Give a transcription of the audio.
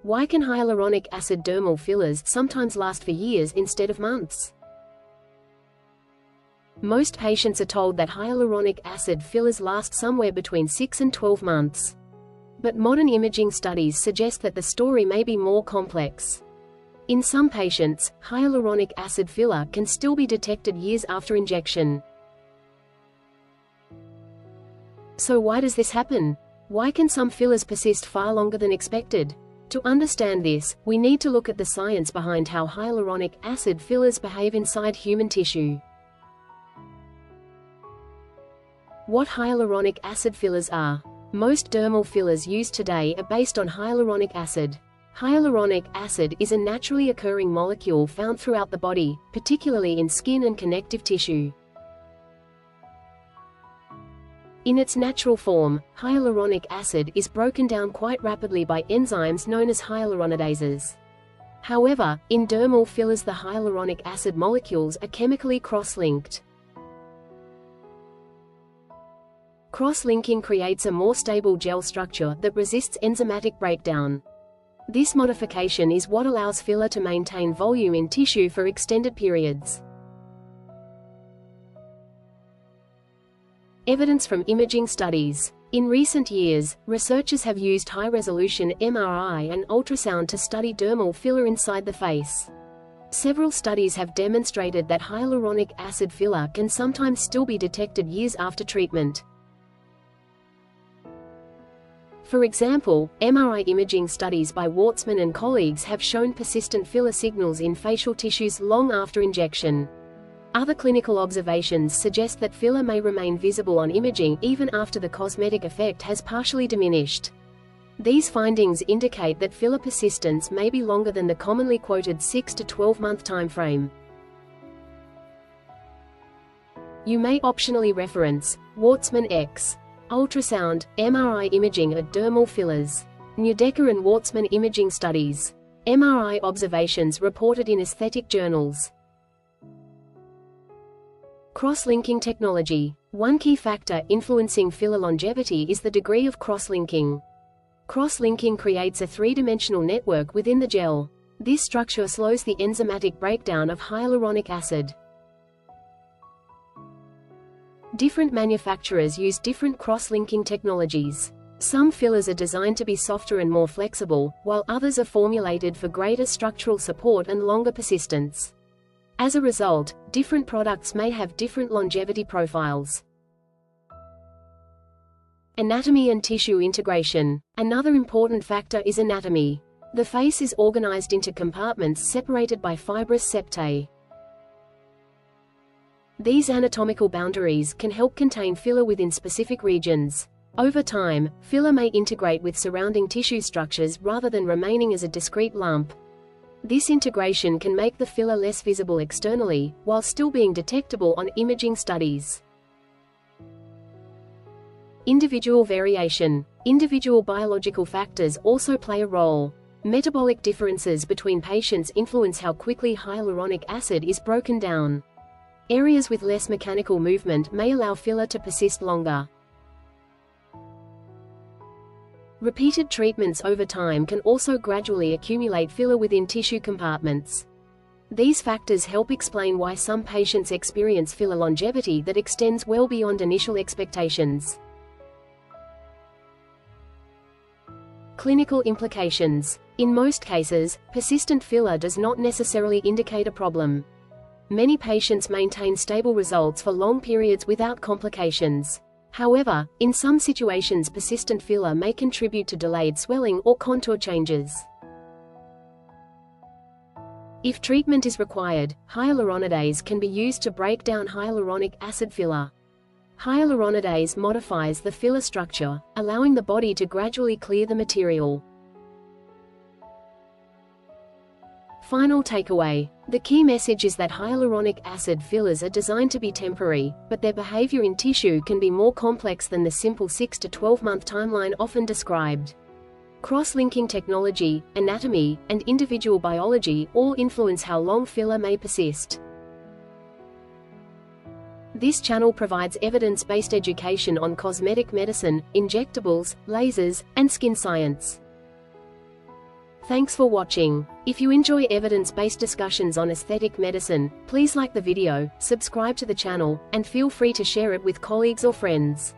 Why can hyaluronic acid dermal fillers sometimes last for years instead of months? Most patients are told that hyaluronic acid fillers last somewhere between 6 and 12 months. But modern imaging studies suggest that the story may be more complex. In some patients, hyaluronic acid filler can still be detected years after injection. So why does this happen? Why can some fillers persist far longer than expected? To understand this, we need to look at the science behind how hyaluronic acid fillers behave inside human tissue. What hyaluronic acid fillers are? Most dermal fillers used today are based on hyaluronic acid. Hyaluronic acid is a naturally occurring molecule found throughout the body, particularly in skin and connective tissue. In its natural form, hyaluronic acid is broken down quite rapidly by enzymes known as hyaluronidases. However, in dermal fillers the hyaluronic acid molecules are chemically cross-linked. Cross-linking creates a more stable gel structure that resists enzymatic breakdown. This modification is what allows filler to maintain volume in tissue for extended periods. Evidence from imaging studies. In recent years, researchers have used high-resolution MRI and ultrasound to study dermal filler inside the face. Several studies have demonstrated that hyaluronic acid filler can sometimes still be detected years after treatment. For example, MRI imaging studies by Wartzman and colleagues have shown persistent filler signals in facial tissues long after injection. Other clinical observations suggest that filler may remain visible on imaging even after the cosmetic effect has partially diminished. These findings indicate that filler persistence may be longer than the commonly quoted 6 to 12-month timeframe. You may optionally reference Wartzman X. Ultrasound, MRI imaging of dermal fillers. Neudecker and Wartzman imaging studies. MRI observations reported in aesthetic journals. Cross-linking technology. One key factor influencing filler longevity is the degree of cross-linking. Cross-linking creates a three-dimensional network within the gel. This structure slows the enzymatic breakdown of hyaluronic acid. Different manufacturers use different cross-linking technologies. Some fillers are designed to be softer and more flexible, while others are formulated for greater structural support and longer persistence. As a result, different products may have different longevity profiles. Anatomy and tissue integration. Another important factor is anatomy. The face is organized into compartments separated by fibrous septae. These anatomical boundaries can help contain filler within specific regions. Over time, filler may integrate with surrounding tissue structures rather than remaining as a discrete lump. This integration can make the filler less visible externally, while still being detectable on imaging studies. Individual variation. Individual biological factors also play a role. Metabolic differences between patients influence how quickly hyaluronic acid is broken down. Areas with less mechanical movement may allow filler to persist longer. Repeated treatments over time can also gradually accumulate filler within tissue compartments. These factors help explain why some patients experience filler longevity that extends well beyond initial expectations. Clinical implications. In most cases, persistent filler does not necessarily indicate a problem. Many patients maintain stable results for long periods without complications. However, in some situations persistent filler may contribute to delayed swelling or contour changes. If treatment is required, hyaluronidase can be used to break down hyaluronic acid filler. Hyaluronidase modifies the filler structure, allowing the body to gradually clear the material. Final takeaway. The key message is that hyaluronic acid fillers are designed to be temporary, but their behavior in tissue can be more complex than the simple 6 to 12-month timeline often described. Cross-linking technology, anatomy, and individual biology all influence how long filler may persist. This channel provides evidence-based education on cosmetic medicine, injectables, lasers, and skin science. Thanks for watching. If you enjoy evidence-based discussions on aesthetic medicine, please like the video, subscribe to the channel, and feel free to share it with colleagues or friends.